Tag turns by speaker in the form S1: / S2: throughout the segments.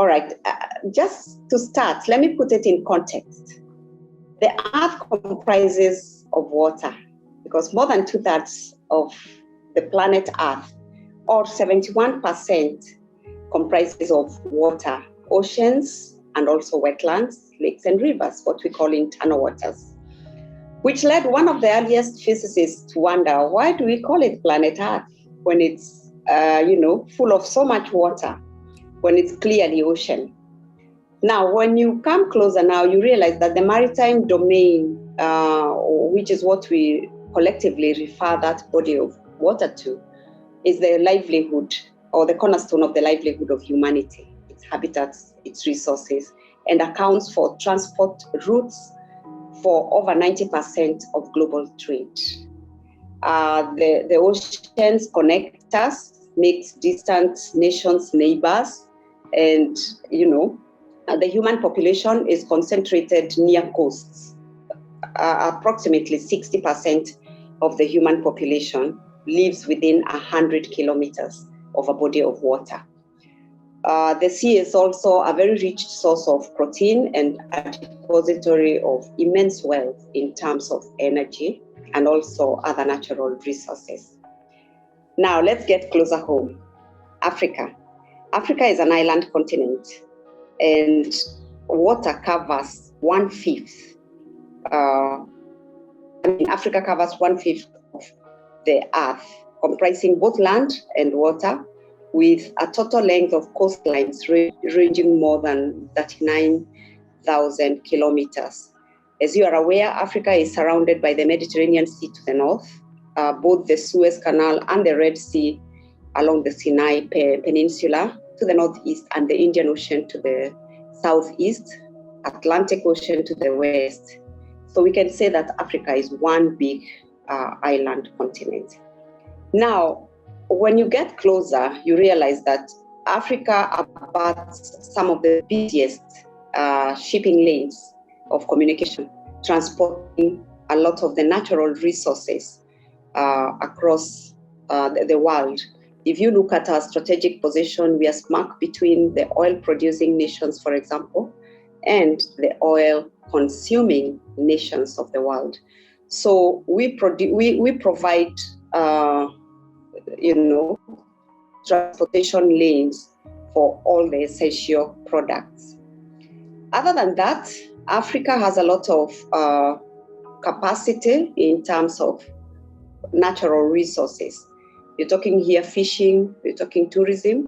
S1: All right, just to start, let me put it in context. The Earth comprises of water because more than 2/3 of the planet Earth, or 71%, comprises of water, oceans, and also wetlands, lakes, and rivers, what we call internal waters, which led one of the earliest physicists to wonder, why do we call it planet Earth when it's full of so much water, when it's clearly ocean? Now, when you come closer now, you realize that the maritime domain, which is what we collectively refer that body of water to, is the livelihood or the cornerstone of the livelihood of humanity, its habitats, its resources, and accounts for transport routes for over 90% of global trade. The oceans connect us, makes distant nations neighbors, and the human population is concentrated near coasts. Approximately 60% of the human population lives within 100 kilometers of a body of water. The sea is also a very rich source of protein and a depository of immense wealth in terms of energy and also other natural resources. Now, let's get closer home. Africa. Africa is an island continent, and water covers 1/5. Africa covers 1/5 of the Earth, comprising both land and water, with a total length of coastlines ranging more than 39,000 kilometers. As you are aware, Africa is surrounded by the Mediterranean Sea to the north, both the Suez Canal and the Red Sea along the Sinai Peninsula to the northeast, and the Indian Ocean to the southeast, Atlantic Ocean to the west. So we can say that Africa is one big island continent. Now, when you get closer, you realize that Africa abuts some of the busiest shipping lanes of communication, transporting a lot of the natural resources across the world. If you look at our strategic position, we are smack between the oil-producing nations, for example, and the oil-consuming nations of the world. So we provide transportation lanes for all the essential products. Other than that, Africa has a lot of capacity in terms of natural resources. You're talking here fishing, you're talking tourism,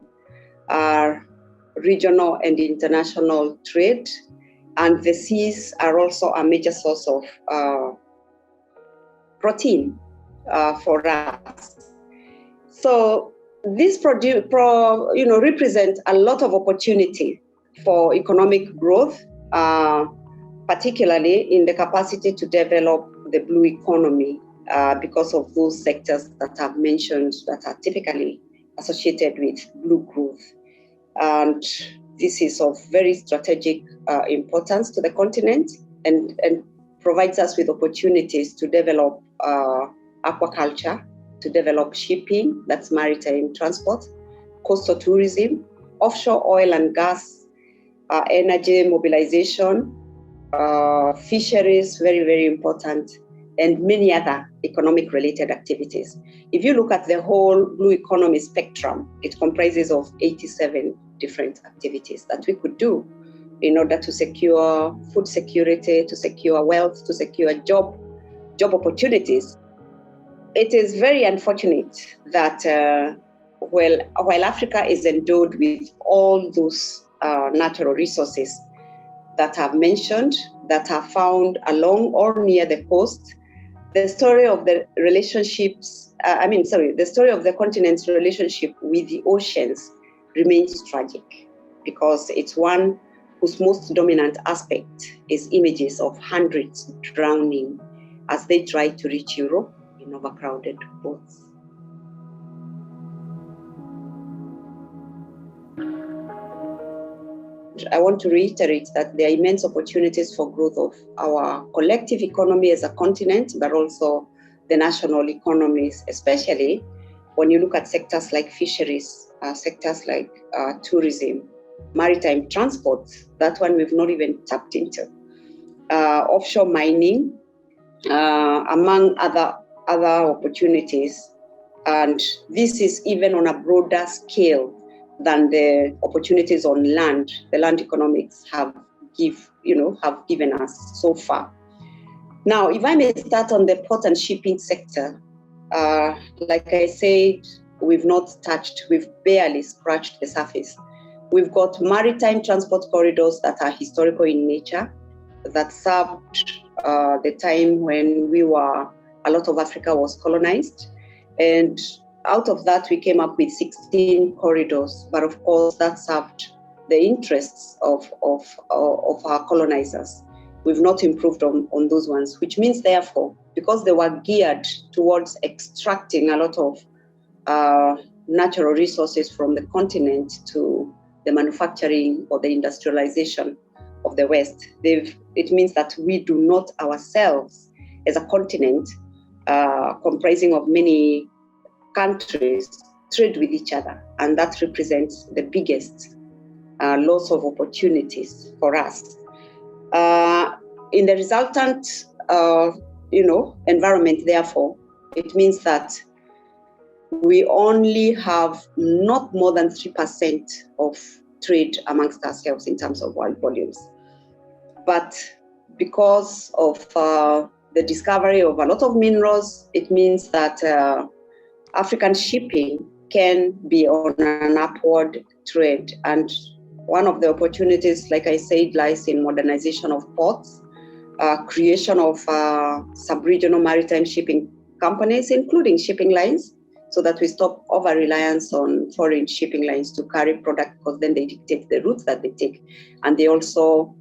S1: regional and international trade, and the seas are also a major source of protein for us. So this represents a lot of opportunity for economic growth, particularly in the capacity to develop the blue economy because of those sectors that I've mentioned that are typically associated with blue growth. And this is of very strategic importance to the continent and provides us with opportunities to develop aquaculture, to develop shipping, that's maritime transport, coastal tourism, offshore oil and gas, energy mobilization, fisheries, very, very important, and many other economic-related activities. If you look at the whole blue economy spectrum, it comprises of 87 different activities that we could do in order to secure food security, to secure wealth, to secure job opportunities. It is very unfortunate that while Africa is endowed with all those natural resources that I've mentioned, that are found along or near the coast, the story of the the story of the continent's relationship with the oceans remains tragic, because it's one whose most dominant aspect is images of hundreds drowning as they try to reach Europe in overcrowded boats. I want to reiterate that there are immense opportunities for growth of our collective economy as a continent, but also the national economies, especially when you look at sectors like fisheries, sectors like tourism, maritime transport. That one we've not even tapped into. Offshore mining, among other opportunities. And this is even on a broader scale than the opportunities on land, the land economics have given us so far. Now, if I may start on the port and shipping sector, like I said, we've barely scratched the surface. We've got maritime transport corridors that are historical in nature, that served the time when a lot of Africa was colonized. And out of that, we came up with 16 corridors. But of course, that served the interests of our colonizers. We've not improved on those ones, which means, therefore, because they were geared towards extracting a lot of natural resources from the continent to the manufacturing or the industrialization of the West, it means that we do not ourselves, as a continent comprising of many countries, trade with each other. And that represents the biggest loss of opportunities for us. In the resultant environment, therefore, it means that we only have not more than 3% of trade amongst ourselves in terms of world volumes. But because of the discovery of a lot of minerals, it means that African shipping can be on an upward trend. And one of the opportunities, like I said, lies in modernization of ports, creation of sub-regional maritime shipping companies, including shipping lines, so that we stop over-reliance on foreign shipping lines to carry product, because then they dictate the routes that they take. And they also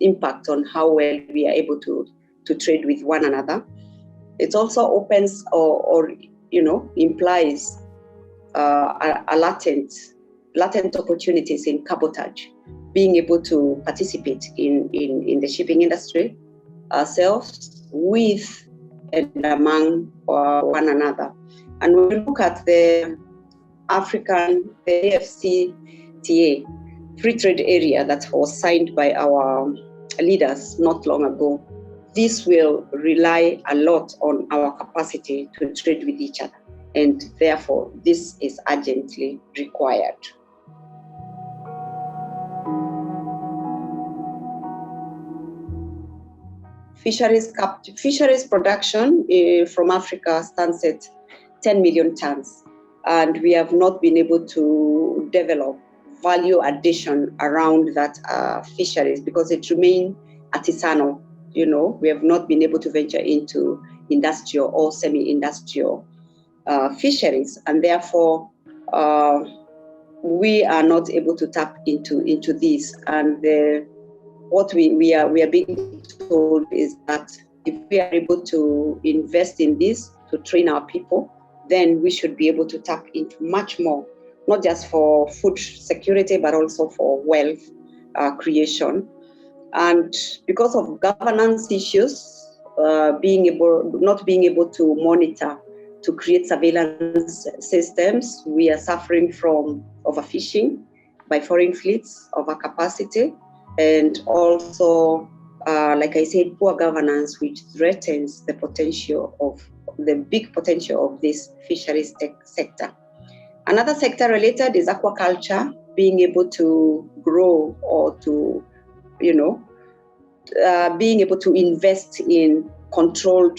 S1: impact on how well we are able to trade with one another. It also opens or implies a latent opportunities in cabotage, being able to participate in the shipping industry ourselves, with and among one another. And when we look at the AFCTA free trade area that was signed by our leaders not long ago, this will rely a lot on our capacity to trade with each other. And therefore, this is urgently required. Fisheries production from Africa stands at 10 million tons, and we have not been able to develop value addition around that fisheries because it remains artisanal. We have not been able to venture into industrial or semi-industrial fisheries, and therefore we are not able to tap into this. And what we are being told is that if we are able to invest in this to train our people, then we should be able to tap into much more, not just for food security, but also for wealth creation. And because of governance issues, not being able to monitor, to create surveillance systems, we are suffering from overfishing by foreign fleets, overcapacity, and also, like I said, poor governance, which threatens the big potential of this fisheries sector. Another sector related is aquaculture, being able to grow or to, being able to invest in controlled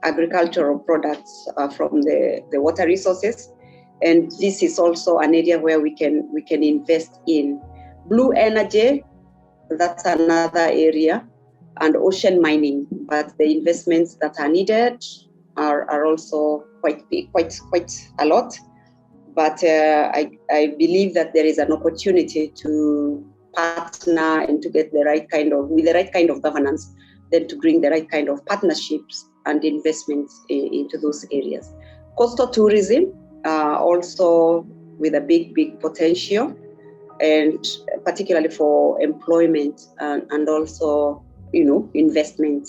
S1: agricultural products from the water resources. And this is also an area where we can invest in. Blue energy, that's another area, and ocean mining. But the investments that are needed are also quite big, quite a lot. But I believe that there is an opportunity to partner and to get with the right kind of governance, then to bring the right kind of partnerships and investments into those areas. Coastal tourism, also with a big potential, and particularly for employment and also, investment